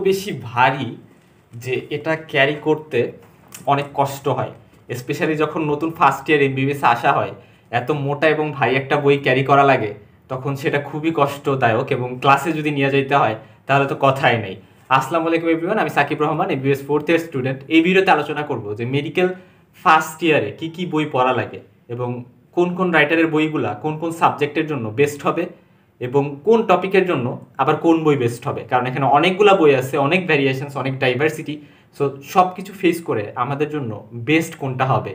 বেশি ভারী যে এটা ক্যারি করতে অনেক কষ্ট হয়, স্পেশালি যখন নতুন ফার্স্ট ইয়ার এমবিবিএস আসা হয়, এত মোটা এবং ভারী একটা বই ক্যারি করা লাগে, তখন সেটা খুবই কষ্টদায়ক এবং ক্লাসে যদি নিয়ে যেতে হয় তাহলে তো কথাই নেই। আসসালামু আলাইকুম এভরিওয়ান, আমি Sakib Rahman, MBBS fourth year student. এই ভিডিওতে আলোচনা করব যে মেডিকেল ফার্স্ট ইয়ারে কি কি বই পড়া লাগে এবং কোন কোন রাইটারের বইগুলা কোন কোন সাবজেক্টের জন্য বেস্ট হবে এবং কোন টপিকের জন্য আবার কোন বই বেস্ট হবে, কারণ এখানে অনেকগুলা বই আছে, অনেক ভ্যারিয়েশনস, অনেক ডাইভার্সিটি। সো সব কিছু ফেস করে আমাদের জন্য বেস্ট কোনটা হবে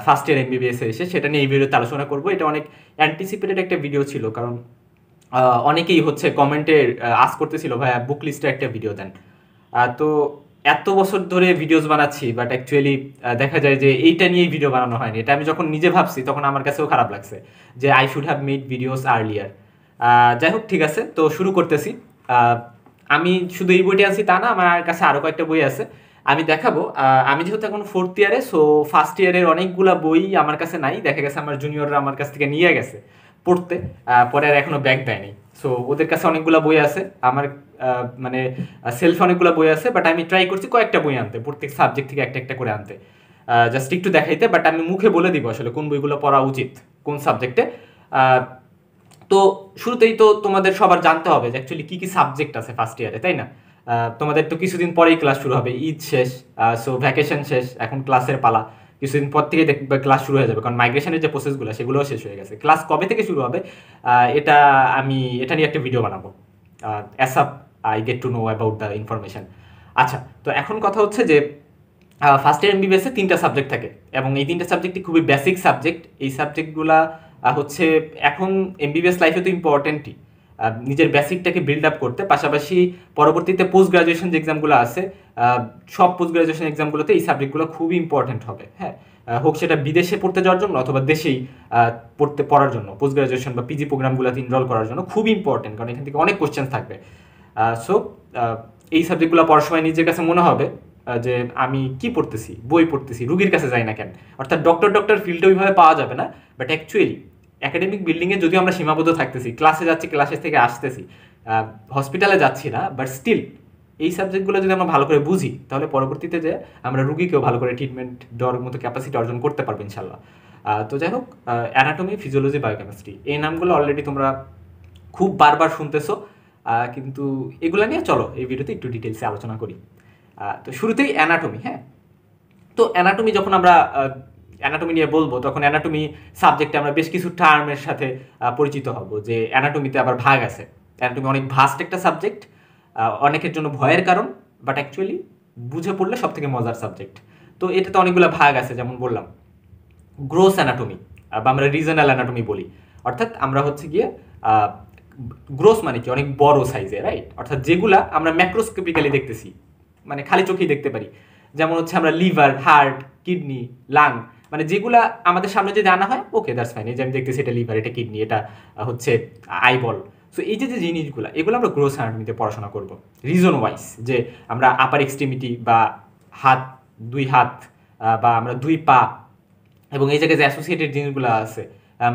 ফার্স্ট ইয়ার এমবিবিএস এসে, সেটা নিয়ে এই ভিডিওতে আলোচনা করব। এটা অনেক অ্যান্টিসিপেটেড একটা ভিডিও ছিল, কারণ অনেকেই হচ্ছে কমেন্টে আস করতেছিল ভাইয়া বুক লিস্টে একটা ভিডিও দেন। তো এত বছর ধরে ভিডিওস বানাচ্ছি, বাট অ্যাকচুয়ালি দেখা যায় যে এইটা নিয়েই ভিডিও বানানো হয়নি। এটা আমি যখন নিজে ভাবছি তখন আমার কাছেও খারাপ লাগছে যে I should have made videos earlier. যাই হোক, ঠিক আছে, তো শুরু করতেছি। আমি শুধু এই বইটি আনছি তা না, আমার কাছে আরও কয়েকটা বই আছে, আমি দেখাবো। আমি যেহেতু এখন ফোর্থ ইয়ারে, সো ফার্স্ট ইয়ারের অনেকগুলা বই আমার কাছে নাই, দেখা গেছে আমার জুনিয়ররা আমার কাছ থেকে নিয়ে গেছে পড়তে, পরে আর এখনো ব্যাগ দেয়নি। সো ওদের কাছে অনেকগুলো বই আছে, আমার মানে সেলফে অনেকগুলো বই আছে, বাট আমি ট্রাই করছি কয়েকটা বই আনতে, প্রত্যেক সাবজেক্ট থেকে একটা একটা করে আনতে, জাস্ট একটু দেখাইতে। বাট আমি মুখে বলে দিব আসলে কোন বইগুলো পড়া উচিত কোন সাবজেক্টে। তো শুরুতেই তো তোমাদের সবার জানতে হবে যে অ্যাকচুয়ালি কী কী সাবজেক্ট আছে ফার্স্ট ইয়ারে, তাই না? তোমাদের তো কিছুদিন পরেই ক্লাস শুরু হবে, ঈদ শেষ, সো ভ্যাকেশন শেষ, এখন ক্লাসের পালা। কিছুদিন পর থেকে দেখবে ক্লাস শুরু হয়ে যাবে, কারণ মাইগ্রেশনের যে প্রসেসগুলো সেগুলোও শেষ হয়ে গেছে। ক্লাস কবে থেকে শুরু হবে এটা নিয়ে একটা ভিডিও বানাবো, as up I get to know about the information. আচ্ছা, তো এখন কথা হচ্ছে যে ফার্স্ট ইয়ার এমবিবিএসে 3টা সাবজেক্ট থাকে এবং এই 3টা সাবজেক্টই খুবই বেসিক সাবজেক্ট। এই সাবজেক্টগুলা হচ্ছে এখন এমবিবিএস লাইফে তো ইম্পর্টেন্টই, নিজের বেসিকটাকে বিল্ড আপ করতে, পাশাপাশি পরবর্তীতে পোস্ট গ্রাজুয়েশন যে এক্সামগুলো আছে, সব পোস্ট গ্রাজুয়েশন এক্সামগুলোতে এই সাবজেক্টগুলো খুবই ইম্পর্টেন্ট হবে। হ্যাঁ, হোক সেটা বিদেশে পড়তে যাওয়ার জন্য অথবা দেশেই পড়ার জন্য, পোস্ট গ্রাজুয়েশন বা পিজি প্রোগ্রামগুলোতে এনরোল করার জন্য খুবই ইম্পর্টেন্ট, কারণ এখান থেকে অনেক কোশ্চেন থাকবে। সো এই সাবজেক্টগুলো পড়ার সময় নিজের কাছে মনে হবে যে আমি কি পড়তেছি, বই পড়তেছি, রুগীর কাছে যাই না কেন। অর্থাৎ ডক্টর ফিল্ডে ওইভাবে পাওয়া যাবে না, বাট অ্যাকচুয়ালি একাডেমিক বিল্ডিংয়ে যদিও আমরা সীমাবদ্ধ থাকতেছি, ক্লাসে যাচ্ছি, ক্লাসের থেকে আসতেছি, হসপিটালে যাচ্ছি না, বাট স্টিল এই সাবজেক্টগুলো যদি আমরা ভালো করে বুঝি তাহলে পরবর্তীতে যে আমরা রুগীকেও ভালো করে ট্রিটমেন্ট দেওয়ার মতো ক্যাপাসিটি অর্জন করতে পারবো ইনশাল্লাহ। তো যাই হোক, অ্যানাটমি, ফিজিওলজি, বায়োকেমিস্ট্রি, এই নামগুলো অলরেডি তোমরা খুব বারবার শুনতেছো, কিন্তু এগুলো নিয়ে চলো এই ভিডিওতে একটু ডিটেলসে আলোচনা করি। তো শুরুতেই অ্যানাটমি। হ্যাঁ, তো অ্যানাটমি যখন আমরা অ্যানাটমি নিয়ে বলবো, তখন অ্যানাটমি সাবজেক্টে আমরা বেশ কিছু টার্মের সাথে পরিচিত হব, যে অ্যানাটমিতে আবার ভাগ আছে। অ্যানাটমি অনেক ভাস্ট একটা সাবজেক্ট, অনেকের জন্য ভয়ের কারণ, বাট অ্যাকচুয়ালি বুঝে পড়লে সব থেকে মজার সাবজেক্ট। তো এটাতে অনেকগুলো ভাগ আছে, যেমন বললাম গ্রোস অ্যানাটমি বা আমরা রিজনাল অ্যানাটমি বলি, অর্থাৎ আমরা হচ্ছে গিয়ে গ্রোস মানে কি অনেক বড় সাইজে, রাইট? অর্থাৎ যেগুলা আমরা ম্যাক্রোস্কোপিক্যালি দেখতেছি, মানে খালি চোখেই দেখতে পারি, যেমন হচ্ছে আমরা লিভার, হার্ট, কিডনি, লাং, মানে যেগুলা আমাদের সামনে যদি আনা হয়, ওকে দ্যাটস ফাইন, এই যে আমি দেখতেছি এটা লিভার, এটা কিডনি, এটা হচ্ছে আইবল। সো এই যে জিনিসগুলো, এগুলো আমরা গ্রোস অ্যানাটমিতে পড়াশোনা করব রিজন ওয়াইজ, যে আমরা আপার এক্সট্রিমিটি বা হাত, 2 হাত বা আমরা 2 পা, এবং এই জায়গায় যে অ্যাসোসিয়েটেড জিনিসগুলো আছে,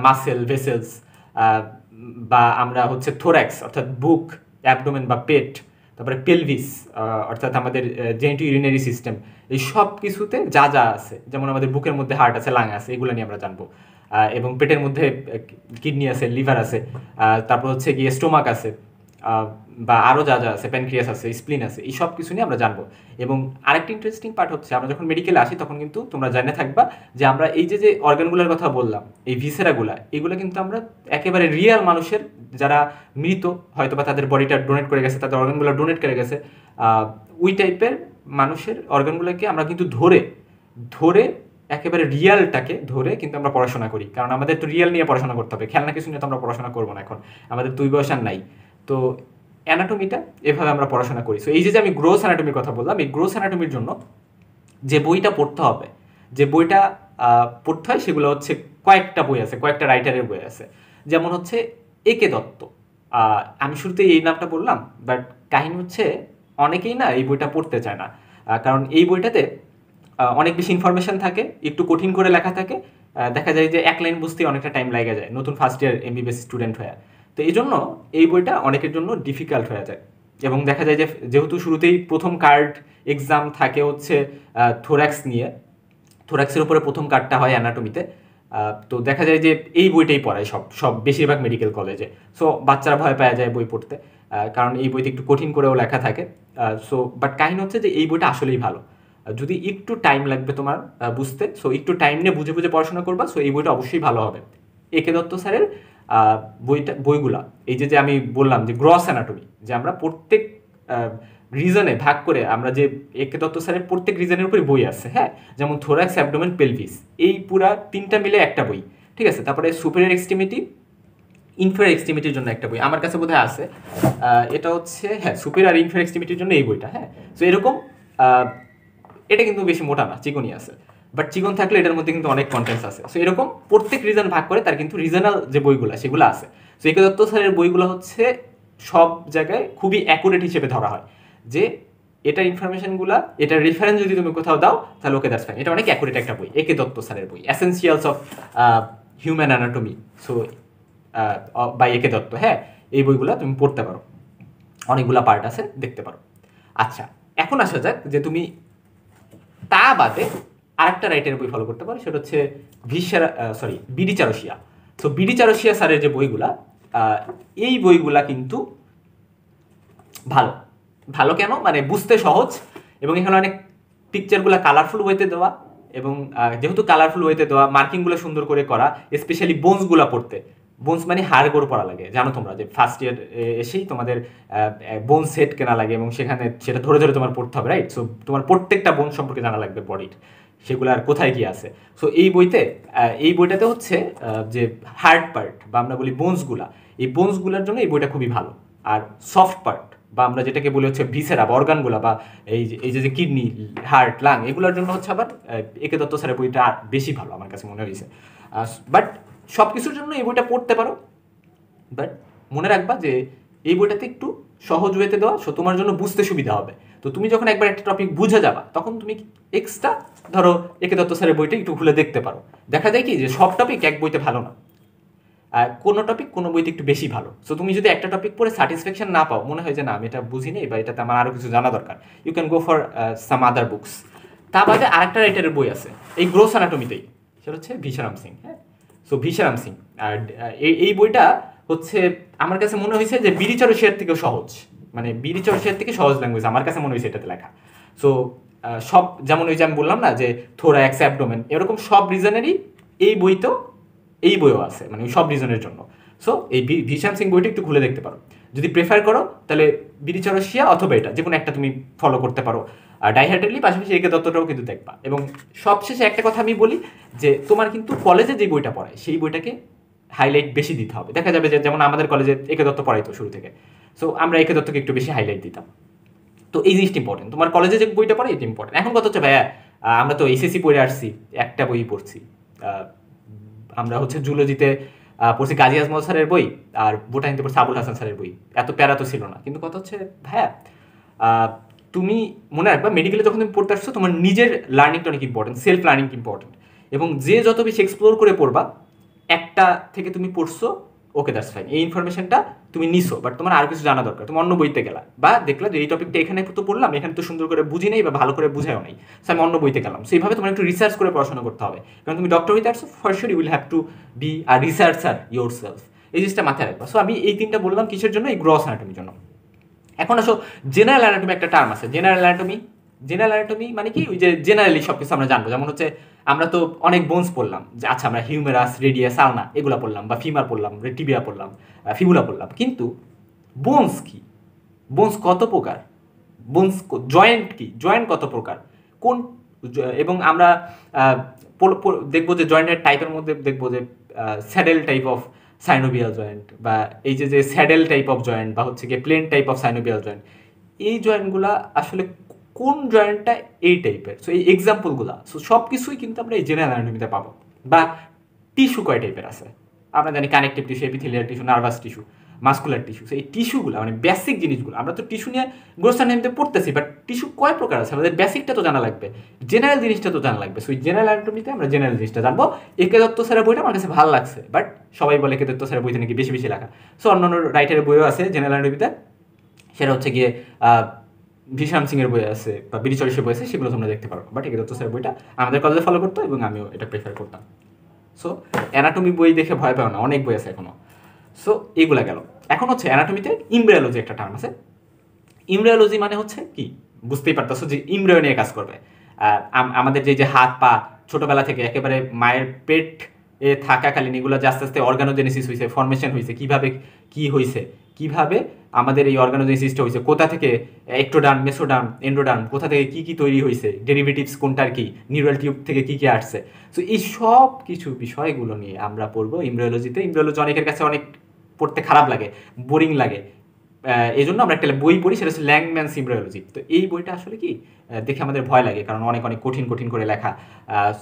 মাসেল, ভেসেলস, বা আমরা হচ্ছে থোরাক্স অর্থাৎ বুক, অ্যাবডোমেন বা পেট, তারপরে পেলভিস অর্থাৎ আমাদের জেনিটো ইউরিনারি সিস্টেম, এই সব কিছুতে যা যা আছে, যেমন আমাদের বুকের মধ্যে হার্ট আছে, লাং আছে, এগুলো নিয়ে আমরা জানবো, এবং পেটের মধ্যে কিডনি আছে, লিভার আছে, তারপর হচ্ছে গিয়ে স্টোমাক আছে, বা আরও যা যা আছে, প্যানক্রিয়াস আছে, স্প্লিন আছে, এই সব কিছু নিয়ে আমরা জানবো। এবং আরেকটি ইন্টারেস্টিং পার্ট হচ্ছে, আমরা যখন মেডিকেলে আসি তখন কিন্তু তোমরা জেনে থাকবা যে আমরা এই যে অর্গানগুলোর কথা বললাম, এই ভিসেরাগুলা, এগুলো কিন্তু আমরা একেবারে রিয়েল মানুষের, যারা মৃত, হয়তো বা তাদের বডিটা ডোনেট করে গেছে, তাদের অর্গানগুলো ডোনেট করে গেছে, ওই টাইপের মানুষের অর্গানগুলোকে আমরা কিন্তু ধরে একেবারে রিয়ালটাকে ধরে কিন্তু আমরা পড়াশোনা করি, কারণ আমাদের তো রিয়াল নিয়ে পড়াশোনা করতে হবে, খেলনা কিছু নিয়ে তো আমরা পড়াশোনা করবো না, এখন আমাদের 2 বয়স আর নাই। তো অ্যানাটমিটা এভাবে আমরা পড়াশোনা করি। সো এই যে আমি গ্রোস অ্যানাটমির কথা বললাম, এই গ্রোস অ্যানাটমির জন্য যে বইটা পড়তে হবে, যে বইটা পড়তে হয়, সেগুলো হচ্ছে কয়েকটা বই আছে, কয়েকটা রাইটারের বই আছে। যেমন হচ্ছে একে দত্ত, আমি শুরুতে এই নামটা বললাম, বাট কাহিনী হচ্ছে অনেকেই না এই বইটা পড়তে চায় না, কারণ এই বইটাতে অনেক বেশি ইনফরমেশন থাকে, একটু কঠিন করে লেখা থাকে, দেখা যায় যে এক লাইন বুঝতে অনেকটা টাইম লেগে যায় নতুন ফার্স্ট ইয়ার এমবিবিএস স্টুডেন্ট হয়ে। তো এই জন্য এই বইটা অনেকের জন্য ডিফিকাল্ট হয়ে যায়। এবং দেখা যায় যে যেহেতু শুরুতেই প্রথম কার্ড এক্সাম থাকে হচ্ছে থোরাক্স নিয়ে, থোরাক্সের উপরে প্রথম কার্ডটা হয় অ্যানাটমিতে। তো দেখা যায় যে এই বইটাই পড়ায় সব সব বেশিরভাগ মেডিকেল কলেজে। সো বাচ্চারা ভয় পাওয়া যায় বই পড়তে, কারণ এই বইতে একটু কঠিন করেও লেখা থাকে। সো বাট কাহিনী হচ্ছে যে এই বইটা আসলেই ভালো। যদি একটু টাইম লাগবে তোমার বুঝতে, সো একটু টাইম নিয়ে বুঝে বুঝে পড়াশোনা করবা, সো এই বইটা অবশ্যই ভালো হবে। একে দত্ত স্যারের বইগুলা, এই যে আমি বললাম যে গ্রস অ্যানাটমি, যে আমরা প্রত্যেক রিজনে ভাগ করে, আমরা যে একে দত্ত স্যারের প্রত্যেক রিজনের উপরে বই আছে, হ্যাঁ, যেমন থোরাক্স, অ্যাবডোমেন, পেলভিস, এই পুরা 3টা মিলে একটা বই, ঠিক আছে। তারপরে সুপিরিয়র এক্সট্রিমিটি, ইনফেরিয়র এক্সট্রিমিটির জন্য একটা বই আমার কাছে বোধহয় আছে, এটা হচ্ছে, হ্যাঁ, সুপিরিয়র আর ইনফেরিয়র এক্সট্রিমিটির জন্য এই বইটা, হ্যাঁ। সো এরকম এটা কিন্তু বেশি মোটা না, চিকনই আছে, বাট চিকন থাকলে এটার মধ্যে কিন্তু অনেক কন্টেন্টস আছে। সো এরকম প্রত্যেক রিজন ভাগ করে তার কিন্তু রিজনাল যে বইগুলো সেগুলো আছে। সো একে দত্ত স্যারের বইগুলো হচ্ছে সব জায়গায় খুবই অ্যাকুরেট হিসেবে ধরা হয়, যে এটার ইনফরমেশনগুলো, এটার রেফারেন্স যদি তুমি কোথাও দাও তাহলে ওকে দ্যাটস ফাইন, এটা অনেক অ্যাকুরেট একটা বই, একে দত্ত স্যারের বই, essentials of human anatomy, so by A K, হ্যাঁ। এই বইগুলো তুমি পড়তে পারো, অনেকগুলো পার্ট আছে, দেখতে পারো। আচ্ছা, এখন আসা যাক যে তুমি তা বাদে আরেকটা রাইটারের বই ফলো করতে পারো, সেটা হচ্ছে বিডি চারুশিয়া। তো বিডি চারুশিয়া স্যারের যে বইগুলা, এই বইগুলা কিন্তু ভালো। ভালো কেন, মানে বুঝতে সহজ, এবং এখানে অনেক পিকচারগুলো কালারফুল ওয়েতে দেওয়া, এবং যেহেতু কালারফুল ওয়েতে দেওয়া, মার্কিংগুলো সুন্দর করে করা, স্পেশালি বোনসগুলো পড়তে, বোনস মানে হাড়গোড় পড়া লাগে, জানো তোমরা যে ফার্স্ট ইয়ার এসেই তোমাদের বোন সেট কেনা লাগে, এবং সেখানে সেটা ধরে ধরে তোমার পড়তে হবে, রাইট। সো তোমার প্রত্যেকটা বোন সম্পর্কে জানা লাগবে বডির, সেগুলো আর কোথায় কি আছে। সো এই বইটাতে হচ্ছে যে হার্ড পার্ট বা আমরা বলি বোনসগুলা, এই বোনসগুলোর জন্য এই বইটা খুবই ভালো। আর সফট পার্ট বা আমরা যেটাকে বলি হচ্ছে ভিসেরা, অর্গানগুলা, বা এই যে কিডনি, হার্ট, লাং, এগুলোর জন্য হচ্ছে আবার একে দত্ত স্যারের বইটা বেশি ভালো আমার কাছে মনে হয়েছে। বাট সব কিছুর জন্য এই বইটা পড়তে পারো, বাট মনে রাখবা যে এই বইটাতে একটু সহজ ওয়েতে দেওয়া, সো তোমার জন্য বুঝতে সুবিধা হবে। তো তুমি যখন একবার একটা টপিক বুঝে যাবা, তখন তুমি এক্সট্রা ধরো একে দত্ত স্যারের বইটা একটু খুলে দেখতে পারো। দেখা যায় কি যে সব টপিক এক বইতে ভালো না, কোনো টপিক কোনো বইতে একটু বেশি ভালো। সো তুমি যদি একটা টপিক পড়ে স্যাটিসফ্যাকশন না পাও, মনে হয় যে না আমি এটা বুঝি নেই বা এটাতে আমার আরও কিছু জানা দরকার, you can go for some other books. তা বাদে আরেকটা রাইটারের বই আছে এই গ্রোস অ্যানাটমিতেই, সেটা হচ্ছে ভিশারাম সিং, হ্যাঁ। সো ভিশারাম সিং, আর এই বইটা হচ্ছে আমার কাছে মনে হয়েছে যে বিডি চারুশিয়ার থেকেও সহজ, মানে বিডি চারুশিয়ার থেকে সহজ ল্যাঙ্গুয়েজ আমার কাছে মনে হয়েছে এটাতে লেখা। সো সব, যেমন ওই যে আমি বললাম না যে থোরাক্স, অ্যাবডোমেন, এরকম সব রিজনেরই এই বইতেও, এই বইও আছে, মানে সব রিজনের জন্য। সো এই ভিশাম সিং বইটা একটু খুলে দেখতে পারো, যদি প্রেফার করো তাহলে বিডি চারুশিয়া অথবা এটা যে কোনো একটা তুমি ফলো করতে পারো। আর ডাইহার্টেডলি পাশাপাশি একে দত্তটাও কিন্তু দেখবা। এবং সবশেষে একটা কথা আমি বলি, যে তোমার কিন্তু কলেজে যে বইটা পড়ায় সেই বইটাকে হাইলাইট বেশি দিতে হবে। দেখা যাবে যে যেমন আমাদের কলেজে একে দত্ত পড়াইতো শুরু থেকে, সো আমরা একে দত্তকে একটু বেশি হাইলাইট দিতাম। তো এই জিনিসটা ইম্পর্টেন্ট, তোমার কলেজে যে বইটা পড়ে এটা ইম্পর্টেন্ট। এখন কথা হচ্ছে ভাইয়া, আমরা তো এসএসসি পড়ে আসছি, একটা বই পড়ছি, আমরা হচ্ছে জুলজিতে পড়ছি কাজী আজমল স্যারের বই, আর বোটানিতে পড়ছি আবুল হাসান স্যারের বই, এত প্যারা তো ছিল না। কিন্তু কথা হচ্ছে ভাইয়া, তুমি মনে রাখবা মেডিকেলে যখন তুমি পড়তে আসছো, তোমার নিজের লার্নিংটা অনেক ইম্পর্টেন্ট, সেলফ লার্নিং ইম্পর্টেন্ট। এবং যে যত বেশি এক্সপ্লোর করে পড়বা, একটা থেকে তুমি পড়ছো, ওকে দ্যাটস ফাইন, এই ইনফরমেশনটা তুমি নিছো, বাট তোমার আর কিছু জানা দরকার, তুমি অন্য বইতে গেলা বা দেখলা যে এই টপিকটা এখানে তো পড়লাম, এখানে তো সুন্দর করে বুঝি নেই বা ভালো করে বুঝাও নাই, সো আমি অন্য বইতে গেলাম। সো এইভাবে তোমার একটু রিসার্চ করে পড়াশোনা করতে হবে, কারণ তুমি ডক্টর হইতে আসছো, for sure you will have to be a researcher yourself. এই জিনিসটা মাথায় রাখবা। সো আমি এই তিনটা বললাম কিসের জন্য, এই গ্রস অ্যানাটমির জন্য। এখন আসো জেনারেল অ্যানাটমি, একটা টার্ম আছে জেনারেল অ্যানাটমি। জেনারেল অ্যানাটমি মানে কি, ওই যে জেনারেলি সব কিছু আমরা জানবো, যেমন হচ্ছে আমরা তো অনেক বোনস পড়লাম, যে আচ্ছা আমরা হিউমেরাস, রেডিয়াস, আলনা এগুলো পড়লাম, বা ফিমার পড়লাম, টিবিয়া পড়লাম, ফিবুলা পড়লাম, কিন্তু বোনস কি, বোনস কত প্রকার, বোনস জয়েন্ট কি, জয়েন্ট কত প্রকার, কোন, এবং আমরা দেখবো যে জয়েন্টের টাইপের মধ্যে দেখবো যে saddle type of synovial joint, বা এই যে স্যাডেল টাইপ অফ জয়েন্ট, বা হচ্ছে গিয়ে plane type of synovial joint, এই জয়েন্টগুলা আসলে কোন জয়েন্টটা এই টাইপের, সো এই এক্সাম্পলগুলা, সো সব কিছুই কিন্তু আমরা এই জেনারেল অ্যানাটমিতে পাবো। বা টিস্যু কয় টাইপের আছে, আমরা জানি connective tissue, epithelial tissue, nervous tissue, muscular tissue. এই টিস্যুগুলো মানে বেসিক জিনিসগুলো, আমরা তো টিস্যু নিয়ে গ্রোথ অ্যানাটমিতে পড়তেছি, বাট টিস্যু কয় প্রকার আছে আমাদের বেসিকটা তো জানা লাগবে, জেনারেল জিনিসটা তো জানা লাগবে। সো জেনারেল অ্যানাটমিতে আমরা জেনারেল জিনিসটা জানবো। একে দত্ত স্যারের বইটা আমার কাছে ভালো লাগছে, বাট সবাই বলে একে দত্ত স্যারের বইতে নাকি বেশি বেশি লেখা। সো অন্যান্য রাইটারের বইও আছে জেনারেল অ্যানাটমিতে, সেটা হচ্ছে গিয়ে ভিশাম সিং এর বই আছে বা বিডি চরিশের বই আছে, সেগুলো তোমরা দেখতে পারো। বাট এগুলো স্যার বইটা আমাদের কলেজে ফলো করতো এবং আমিও এটা প্রেফার করতাম। সো অ্যানাটমি বই দেখে ভয় পাও না, অনেক বই আছে এখনো। সো এগুলা গেল। এখন হচ্ছে অ্যানাটমিতে ইমব্রায়োলজি একটা টার্ম আছে। ইমব্রায়োলজি মানে হচ্ছে কি, বুঝতেই পারতেছো যে ইমব্রায়ো নিয়ে কাজ করবে। আমাদের যে হাত পা ছোটবেলা থেকে একেবারে মায়ের পেট এ থাকাকালীন এগুলো যে আস্তে আস্তে অর্গানোজেনেসিস হয়েছে, ফর্মেশন হয়েছে, কিভাবে কি হয়েছে, কিভাবে আমাদের এই অর্গানোজেনেসিসটা হয়েছে, কোথা থেকে একটোডার্ম, মেসোডার্ম, এন্ডোডার্ম, কোথা থেকে কি কি তৈরি হয়েছে, ডেরিভেটিভস কোনটার কি, নিউরাল টিউব থেকে কি কি আসছে। সো এই সব কিছু বিষয়গুলো নিয়ে আমরা পড়বো ইমব্রায়োলজিতে। ইমব্রায়োলজি অনেকের কাছে অনেক পড়তে খারাপ লাগে, বোরিং লাগে, এই জন্য আমরা একটা বই পড়ি, সেটা হচ্ছে ল্যাংম্যানস ইমব্রায়োলজি। তো এই বইটা আসলে কি দেখে আমাদের ভয় লাগে, কারণ অনেক অনেক কঠিন কঠিন করে লেখা।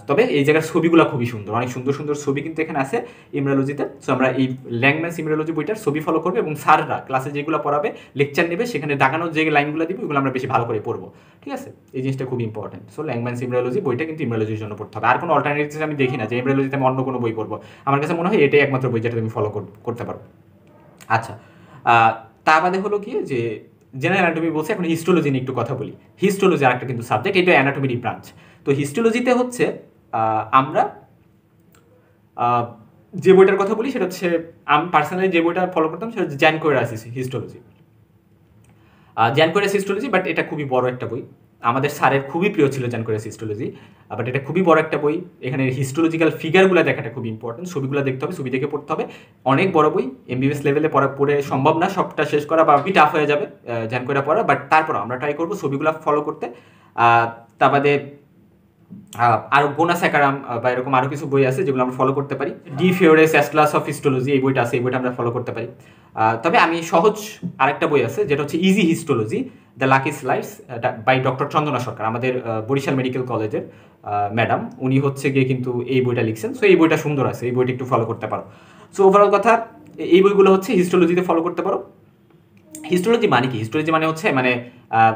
তবে এই জায়গার ছবিগুলো খুবই সুন্দর, অনেক সুন্দর সুন্দর ছবি কিন্তু এখানে আছে ইমব্রায়োলজিতে। সো আমরা এই ল্যাংম্যানস ইমব্রায়োলজি বইটার ছবি ফলো করবো, এবং স্যাররা ক্লাসে যেগুলো পড়াবে, লেকচার নেবে, সেখানে দাগানোর যে লাইনগুলো দিবে ওগুলো আমরা বেশি ভালো করে পড়বো। ঠিক আছে, এই জিনিসটা খুব ইম্পর্টেন্ট। সো ল্যাংম্যানস ইমব্রায়োলজি বইটা কিন্তু ইমব্রায়োলজির জন্য পড়তে হবে। আর কোনো অল্টারনেটিভ আমি দেখি না যে ইমব্রায়োলজিতে আমি অন্য কোনো বই পড়বো। আমার কাছে মনে হয় এটাই একমাত্র বই যেটা তুমি ফলো করতে পারো। আচ্ছা, তা বাদে হলো কি যে জেনারেল অ্যানাটমি বলছে, এখন হিস্টোলজি নিয়ে একটু কথা বলি। হিস্টোলজি আরেকটা কিন্তু সাবজেক্ট, এটা অ্যানাটমিরই ব্রাঞ্চ। তো হিস্টোলজিতে হচ্ছে আমরা যে বইটার কথা বলি সেটা হচ্ছে, আমি পার্সোনালি যে বইটা ফলো করতাম সেটা হচ্ছে জ্যানকোয়েরাস হিস্টোলজি। জ্যানকোয়েরাস হিস্টোলজি, বাট এটা খুবই বড় একটা বই। আমাদের স্যারের খুবই প্রিয় ছিল জ্যানকোয়েরাস হিস্টোলজি, বাট এটা খুবই বড় একটা বই। এখানে হিস্টোলজিক্যাল ফিগারগুলো দেখাটা খুব ইম্পর্টেন্ট, ছবিগুলো দেখতে হবে, ছবি দেখে পড়তে হবে। অনেক বড় বই, এমবিবিএস লেভেলে পড়ে সম্ভব না সবটা শেষ করা, বা টাফ হয়ে যাবে জ্যানকোয়েরা পড়া, বাট তারপর আমরা ট্রাই করবো ছবিগুলো ফলো করতে। তা বাদে আরও গোনাস্যাকারাম বা এরকম আরও কিছু বই আছে যেগুলো আমরা ফলো করতে পারি। ডি ফিওরেস অ্যাটলাস অফ হিস্টোলজি, এই বইটা আছে, এই বইটা আমরা ফলো করতে পারি। তবে আমি সহজ আরেকটা বই আছে যেটা হচ্ছে easy histology, the lucky slides by doctor Chandana Sarkar, আমাদের বরিশাল মেডিকেল কলেজের ম্যাডাম, উনি হচ্ছে গিয়ে কিন্তু এই বইটা লিখছেন। সো এই বইটা সুন্দর আছে, এই বইটা একটু ফলো করতে পারো। সো ওভারঅল কথা, এই বইগুলো হচ্ছে হিস্টোলজিতে ফলো করতে পারো। হিস্টোলজি মানে কি? হিস্টোলজি মানে হচ্ছে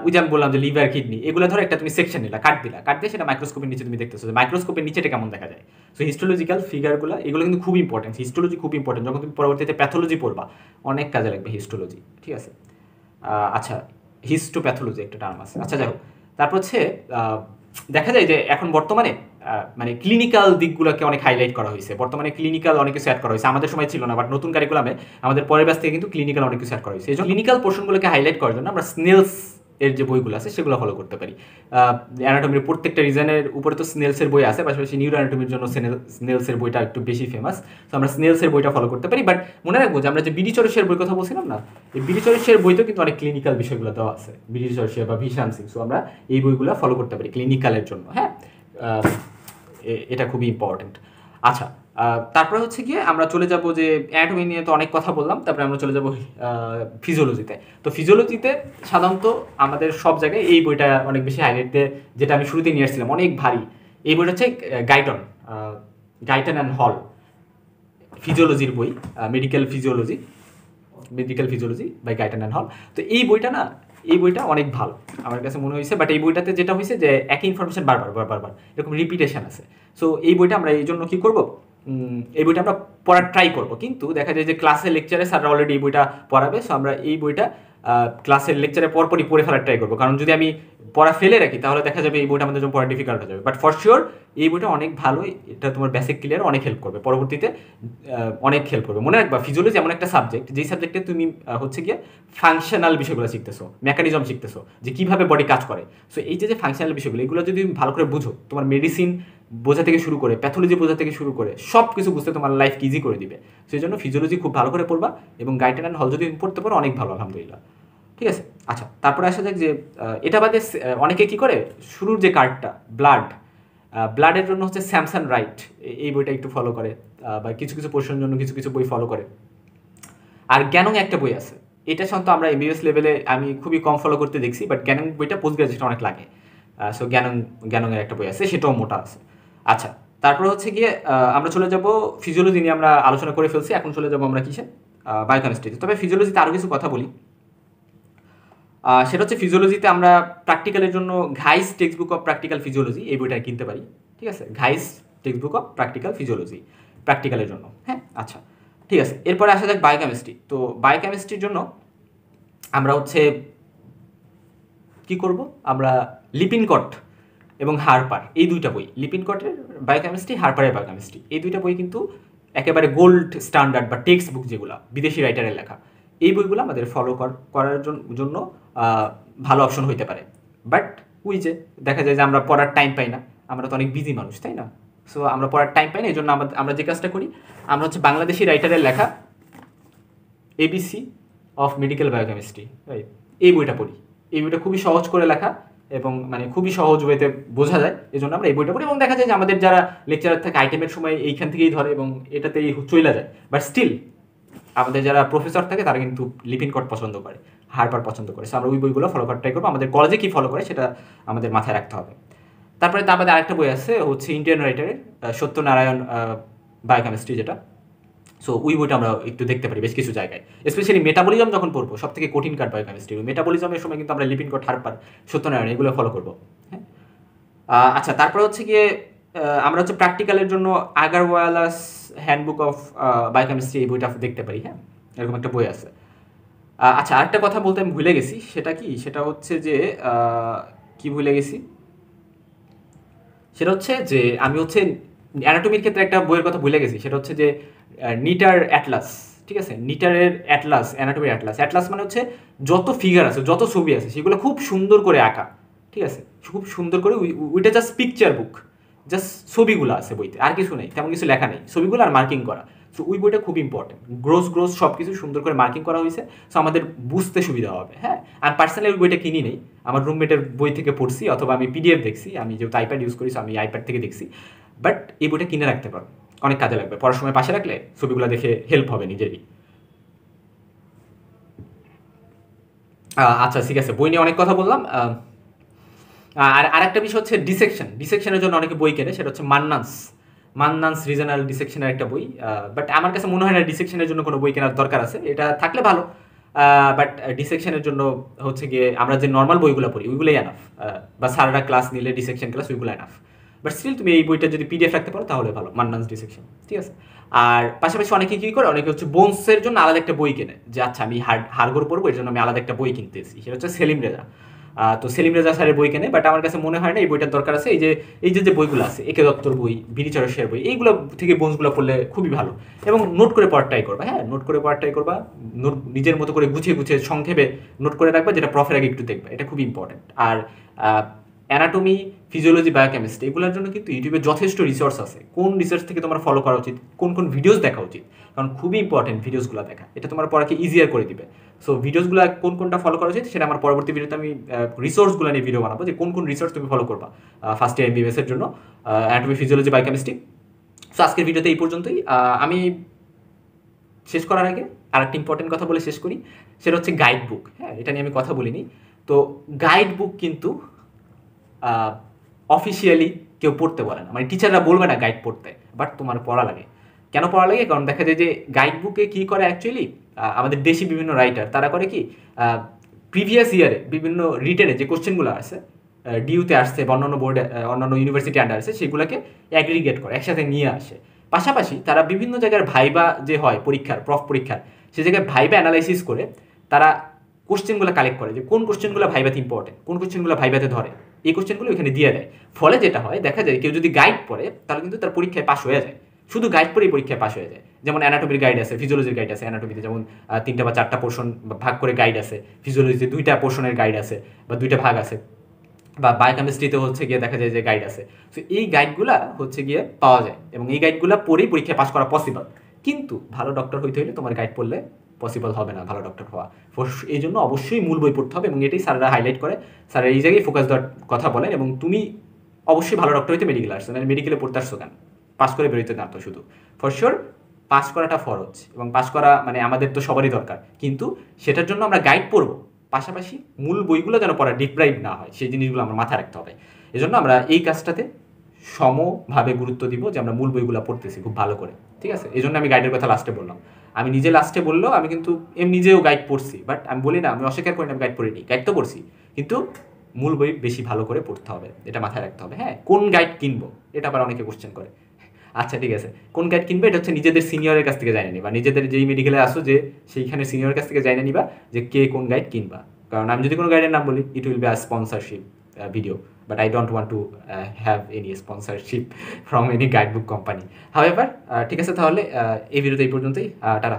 ওই যে আমি বললাম যে লিভার, কিডনি, এগুলো ধরো একটা তুমি সেকশন নিলা, কাট দিয়ে সেটা মাইক্রোস্কোপের নিচে তুমি দেখতেছো যে মাইক্রোস্কোপের নিচেটা কেমন দেখা যায়। সো হিস্টোলজিক্যাল ফিগারগুলো এগুলো কিন্তু খুব ইম্পর্টেন্ট, হিস্টোলজি খুব ইম্পর্টেন্ট। যখন তুমি পরবর্তীতে প্যাথোলজি পড়বা অনেক কাজে লাগবে হিস্টোলজি। ঠিক আছে, আচ্ছা, হিস্টোপ্যাথোলজি একটা টার্ম আছে। আচ্ছা, যাই হোক, তারপর হচ্ছে দেখা যায় যে এখন বর্তমানে মানে ক্লিনিক্যাল দিকগুলোকে অনেক হাইলাইট করা হয়েছে। বর্তমানে ক্লিনিক্যাল অনেক কিছু অ্যাড করা হয়েছে, আমাদের সময় ছিল না, বাট নতুন কারিকুলামে আমাদের পরের ব্যাচ থেকে কিন্তু ক্লিনিক্যাল অনেক কিছু অ্যাড করা হয়েছে। এই জন্য ক্লিনিক্যাল পোর্শনগুলোকে হাইলাইট করার জন্য আমরা স্নেলস এর যে বইগুলো আছে সেগুলো ফলো করতে পারি। অ্যানাটমির প্রত্যেকটা রিজনের উপরে তো স্নেলসের বই আছে, পাশাপাশি নিউরো অ্যানাটমির জন্য স্নেলসের বইটা একটু বেশি ফেমাস। তো আমরা স্নেলসের বইটা ফলো করতে পারি। বাট মনে রাখবো যে আমরা যে বিডি চরিশের বই কথা বলছিলাম না, এই বিডি চরিশের বইতেও কিন্তু অনেক ক্লিনিক্যাল বিষয়গুলো দেওয়া আছে, বিডি চরিশের বা ভিশাম সিং। সো আমরা এই বইগুলো ফলো করতে পারি ক্লিনিক্যালের জন্য। হ্যাঁ, এটা খুবই ইম্পর্টেন্ট। আচ্ছা, তারপরে হচ্ছে গিয়ে আমরা চলে যাব যে অ্যানাটমি নিয়ে তো অনেক কথা বললাম, তারপরে আমরা চলে যাব ফিজিওলজিতে। তো ফিজিওলজিতে সাধারণত আমাদের সব জায়গায় এই বইটা অনেক বেশি হাইলাইট দেয়, যেটা আমি শুরুতে নিয়ে আসছিলাম, অনেক ভারী। এই বইটা হচ্ছে গাইটন অ্যান্ড হল ফিজিওলজির বই, medical physiology by Guyton and Hall. তো এই বইটা না, এই বইটা অনেক ভালো আমার কাছে মনে হয়েছে। বাট এই বইটাতে যেটা হয়েছে যে একই ইনফরমেশন বারবার এরকম রিপিটেশন আছে। সো এই বইটা আমরা এই জন্য কী করবো, এই বইটা আমরা পড়ার ট্রাই করবো, কিন্তু দেখা যায় যে ক্লাসে লেকচারে স্যাররা অলরেডি এই বইটা পড়াবে। সো আমরা এই বইটা ক্লাসের লেকচারে পরপরই পড়ে ফেলার ট্রাই করবো, কারণ যদি আমি পড়া ফেলে রাখি তাহলে দেখা যাবে এই বইটা আমাদের জন্য পড়া ডিফিকাল্ট হয়ে যাবে। বাট ফর শিওর এই বইটা অনেক ভালো, এটা তোমার বেসিক ক্লিয়ার অনেক হেল্প করবে, পরবর্তীতে অনেক হেল্প করবে। মনে রাখবা ফিজিওলজি এমন একটা সাবজেক্ট, যেই সাবজেক্টে তুমি হচ্ছে গিয়ে ফাংশনাল বিষয়গুলো শিখতেছো, মেকানিজম শিখতেছো, যে কীভাবে বডি কাজ করে। সো এই যে ফাংশনাল বিষয়গুলো, এগুলো যদি তুমি ভালো করে বুঝো, তোমার মেডিসিন বোঝা থেকে শুরু করে প্যাথোলজি বোঝা থেকে শুরু করে সব কিছু বুঝতে তোমার লাইফ ইজি করে দিবে। সেই জন্য ফিজিওলজি খুব ভালো করে পড়বা, এবং গাইডেন অ্যান্ড হল যদি পড়তে পারো অনেক ভালো, আলহামদুলিল্লাহ। ঠিক আছে, আচ্ছা, তারপরে আসা যাক যে এটা বাদে অনেকে কী করে, শুরুর যে কার্ডটা ব্লাডের জন্য হচ্ছে স্যামসন রাইট, এই বইটা একটু ফলো করে, বা কিছু কিছু পোর্শনের জন্য কিছু কিছু বই ফলো করে। আর জ্ঞানং একটা বই আছে, এটা সাধারণত আমরা এমবিবিএস লেভেলে আমি খুবই কম ফলো করতে দেখছি, বাট জ্ঞানং বইটা পোস্ট গ্রাজুয়েশন অনেক লাগে। সো জ্ঞানংয়ের একটা বই আছে, সেটাও মোটা আছে। আচ্ছা, তারপর হচ্ছে গিয়ে আমরা চলে যাব ফিজিওলজি নিয়ে আমরা আলোচনা করে ফেলছি, এখন চলে যাবো আমরা কিসে, বায়োকেমিস্ট্রিতে। তবে ফিজিওলজিতে আরও কিছু কথা বলি, সেটা হচ্ছে ফিজিওলজিতে আমরা প্র্যাকটিক্যালের জন্য Ghai's text book of practical physiology, এই বইটা কিনতে পারি। ঠিক আছে, Ghai's text book of practical physiology, প্র্যাকটিক্যালের জন্য। হ্যাঁ, আচ্ছা, ঠিক আছে। এরপরে আসা যাক বায়োকেমিস্ট্রি। তো বায়োকেমিস্ট্রির জন্য আমরা হচ্ছে কি করব, আমরা লিপিনকট এবং হারপার এই দুইটা বই, লিপিনকটের বায়োকেমিস্ট্রি, হারপারের বায়োকেমিস্ট্রি, এই দুইটা বই কিন্তু একেবারে গোল্ড স্ট্যান্ডার্ড বা টেক্সট বুক যেগুলো বিদেশি রাইটারের লেখা, এই বইগুলো আমাদের ফলো করার জন্য ভালো অপশন হইতে পারে। বাট ওই যে দেখা যায় যে আমরা পড়ার টাইম পাই না, আমরা তো অনেক বিজি মানুষ, তাই না? সো আমরা পড়ার টাইম পাই না, এই জন্য আমরা যে কাজটা করি, আমরা হচ্ছে বাংলাদেশি রাইটারের লেখা ABC of medical biochemistry, right, এই বইটা পড়ি। এই বইটা খুবই সহজ করে লেখা এবং মানে খুবই সহজ ওয়েতে বোঝা যায়, এই জন্য আমরা এই বইটা পড়ি। এবং দেখা যায় যে আমাদের যারা লেকচারার থাকে আইটেমের সময় এইখান থেকেই ধরে এবং এটাতেই চলে যায়। বাট স্টিল আমাদের যারা প্রফেসর থাকে তারা কিন্তু লিপিনকট পছন্দ করে, হারপার পছন্দ করে। সো আমরা ওই বইগুলো ফলো করার ট্রাই করবো। আমাদের কলেজে কী ফলো করে সেটা আমাদের মাথায় রাখতে হবে। তারপরে তার মধ্যে আরেকটা বই আছে হচ্ছে ইন্ডিয়ান রাইটারের সত্যনারায়ণ বায়োকেমিস্ট্রি, যেটা সো ওই বইটা আমরা একটু দেখতে পারি বেশ কিছু জায়গায়, স্পেশালি মেটাবলিজম যখন পড়বো, সব থেকে কঠিন কার বায়োকেমিস্ট্রি, মেটাবলিজমের সময় কিন্তু আমরা লিপিনকট, হারপার, সত্যনারায়ণ এগুলো ফলো করবো। হ্যাঁ, আচ্ছা, তারপরে হচ্ছে গিয়ে আমরা হচ্ছে প্র্যাকটিক্যালের জন্য আগারওয়ালাস হ্যান্ডবুক অফ বায়োকেমিস্ট্রি এই বইটা দেখতে পারি। হ্যাঁ, এরকম একটা বই আছে। আচ্ছা, আরেকটা কথা বলতে আমি ভুলে গেছি, সেটা কি, সেটা হচ্ছে যে কি ভুলে গেছি, সেটা হচ্ছে যে আমি হচ্ছে অ্যানাটমির ক্ষেত্রে একটা বইয়ের কথা ভুলে গেছি, সেটা হচ্ছে যে নিটার অ্যাটলাস, ঠিক আছে, নিটারের অ্যাটলাস, অ্যানাটমির অ্যাটলাস। অ্যাটলাস মানে হচ্ছে যত ফিগার আছে, যত ছবি আছে, সেগুলো খুব সুন্দর করে আঁকা, ঠিক আছে, খুব সুন্দর করে। ওইটা জাস্ট পিকচার বুক, জাস্ট ছবিগুলো আছে বইতে, আর কিছু নেই, তেমন কিছু লেখা নেই, ছবিগুলো আর মার্কিং করা। সো ওই বইটা খুব ইম্পর্টেন্ট, গ্রোস সব কিছু সুন্দর করে মার্কিং করা হয়েছে, সো আমাদের বুঝতে সুবিধা হবে। হ্যাঁ, আর পার্সোনালি ওই বইটা কিনি নেই, আমার রুমমেটের বই থেকে পড়ছি, অথবা আমি পিডিএফ দেখছি, আমি যেহেতু আইপ্যাড ইউজ করি আমি আইপ্যাড থেকে দেখছি। বাট এই বইটা কিনে রাখতে পারো, অনেক কাজে লাগবে, পড়ার সময় পাশে রাখলে ছবিগুলো দেখে হেল্প হবে নিজেরই। আচ্ছা, ঠিক আছে, বই নিয়ে অনেক কথা বললাম। আর আরেকটা বিষয় হচ্ছে ডিসেকশনের জন্য অনেকে বই কেনে, সেটা হচ্ছে মান্নান্স রিজনাল ডিসেকশনের একটা বই। বাট আমার কাছে মনে হয় না ডিসেকশনের জন্য কোনো বই কেনার দরকার আছে, এটা থাকলে ভালো। বাট ডিসেকশনের জন্য হচ্ছে গিয়ে আমরা যে নর্মাল বইগুলো পড়ি ওইগুলোই এনাফ, বা সারাটা ক্লাস নিলে ডিসেকশন ক্লাস ওইগুলো এনাফ। বাট স্টিল তুমি এই বইটা যদি পিডিএফ রাখতে পারো তাহলে ভালো, মান্নান্স ডিসেকশন, ঠিক আছে। আর পাশাপাশি অনেকে কী করে, অনেকে হচ্ছে বোনসের জন্য আলাদা একটা বই কেনে, যে আচ্ছা আমি হাড়গোড় পড়বো, এর জন্য আমি আলাদা একটা বই কিনতেছি, সেটা হচ্ছে সেলিম রেজা। তো সেলিম রেজা স্যারের বই কেনে, বাট আমার কাছে মনে হয় না এই বইটার দরকার আছে। এই যে বইগুলো আছে, একে দত্তর বই, বিরিচরসের বই, এইগুলো থেকে বোনসগুলো পড়লে খুবই ভালো। এবং নোট করে পড়ার ট্রাই করবা, হ্যাঁ, নোট করে পড়ার ট্রাই করবা, নোট নিজের মতো করে গুছিয়ে সংক্ষেপে নোট করে রাখবা, যেটা প্রফের আগে একটু দেখবা, এটা খুব ইম্পর্টেন্ট। আর অ্যানাটমি, ফিজিওলজি, বায়োকেমিস্ট্রি এগুলোর জন্য কিন্তু ইউটিউবে যথেষ্ট রিসোর্স আছে। কোন রিসার্চ থেকে তোমার ফলো করা উচিত, কোন ভিডিওস দেখা উচিত, কারণ খুবই ইম্পর্টেন্ট ভিডিওসগুলো দেখা, এটা তোমার পড়াকে ইজিয়ার করে দিবে। সো ভিডিওসগুলো কোনটা ফলো করা উচিত সেটা আমার পরবর্তী ভিডিওতে আমি রিসোর্সগুলো নিয়ে ভিডিও বানাবো, যে কোন রিসোর্স তুমি ফলো করবা ফার্স্ট ইয়ার এমবিবিএস এর জন্য, অ্যানাটমি, ফিজিওলজি, বায়োকেমিস্ট্রি। সো আজকের ভিডিওতে এই পর্যন্তই। আমি শেষ করার আগে আরেকটা ইম্পর্টেন্ট কথা বলে শেষ করি, সেটা হচ্ছে গাইড বুক। হ্যাঁ, এটা নিয়ে আমি কথা বলিনি। তো গাইড বুক কিন্তু অফিসিয়ালি কেউ পড়তে বলে না, মানে টিচাররা বলবে না গাইড পড়তে, বাট তোমার পড়া লাগে। কেন পড়া লাগে? কারণ দেখা যায় যে গাইড বুকে কী করে অ্যাকচুয়ালি আমাদের দেশি বিভিন্ন রাইটার, তারা করে কি, প্রিভিয়াস ইয়ারে বিভিন্ন রিটেনে যে কোশ্চেনগুলো আছে, ডিউতে আসছে বা অন্যান্য বোর্ডে, অন্যান্য ইউনিভার্সিটি আন্ডার আছে, সেগুলোকে অ্যাগ্রিগেট করে একসাথে নিয়ে আসে। পাশাপাশি তারা বিভিন্ন জায়গার ভাইবা যে হয় পরীক্ষার, পরীক্ষার, সে জায়গায় ভাইবা অ্যানালাইসিস করে তারা কোশ্চেনগুলো কালেক্ট করে, যে কোন কোশ্চেনগুলো ভাইবাতে ইম্পর্টেন্ট, কোন কোশ্চেনগুলো ভাইবাতে ধরে, এই কোশ্চেনগুলো এখানে দিয়ে দেয়। ফলে যেটা হয়, দেখা যায় কেউ যদি গাইড পড়ে তাহলে কিন্তু তার পরীক্ষায় পাশ হয়ে যায়, শুধু গাইড পড়েই পরীক্ষায় পাশ হয়ে যায়। যেমন অ্যানাটমির গাইড আছে, ফিজিওলজির গাইড আছে, অ্যানাটমিতে যেমন 3টা বা 4টা পোর্শন ভাগ করে গাইড আছে, ফিজিওলজিতে 2টা পোর্শনের গাইড আছে বা 2টা ভাগ আছে, বা বায়োকেমিস্ট্রিতে হচ্ছে গিয়ে দেখা যায় যে গাইড আছে। তো এই গাইডগুলা হচ্ছে গিয়ে পাওয়া যায় এবং এই গাইডগুলো পড়েই পরীক্ষায় পাশ করা পসিবল। কিন্তু ভালো ডক্টর হইতে হলে তোমার গাইড পড়লে পসিবল হবে না ভালো ডক্টর হওয়া। এই জন্য অবশ্যই মূল বই পড়তে হবে এবং এটাই স্যাররা হাইলাইট করে, স্যাররা এই জায়গায় ফোকাস দেওয়ার কথা বলেন। এবং তুমি অবশ্যই ভালো ডক্টর হইতে মেডিকেল আসছো, মানে মেডিকেলে পড়তে আসছো কেন, পাস করে বেরোতে না তো শুধু। ফর শিওর পাস করাটা ফরজ, এবং পাস করা মানে আমাদের তো সবারই দরকার, কিন্তু সেটার জন্য আমরা গাইড পড়বো, পাশাপাশি মূল বইগুলো যেন পড়া ডিপ্রাইভ না হয়, সেই জিনিসগুলো আমরা মাথায় রাখতে হবে। এজন্য আমরা এই কাজটাতে সমভাবে গুরুত্ব দিব, যে আমরা মূল বইগুলো পড়তেছি খুব ভালো করে, ঠিক আছে। এই জন্য আমি গাইডের কথা লাস্টে বললাম। আমি নিজে লাস্টে বললেও আমি কিন্তু নিজেও গাইড পড়ছি, বাট আমি বলি না, আমি অস্বীকার করি না আমি গাইড পড়িনি, গাইড তো পড়ছি, কিন্তু মূল বই বেশি ভালো করে পড়তে হবে, এটা মাথায় রাখতে হবে। হ্যাঁ, কোন গাইড কিনবো এটা আবার অনেকে কোশ্চেন করে। আচ্ছা, ঠিক আছে, কোন গাইড কিনবে এটা হচ্ছে নিজেদের সিনিয়রের কাছ থেকে জানিয়ে নিবা, নিজেদের যেই মেডিকেলে আসো যে সেইখানে সিনিয়রের কাছ থেকে জানিয়ে নিবা যে কে কোন গাইড কিনবা, কারণ আমি যদি কোনো গাইডের নাম বলি it will be a sponsorship video, but I don't want to have any sponsorship from any guide book company. However ঠিক আছে, তাহলে এই ভিডিওতে এই পর্যন্তই। টাটা।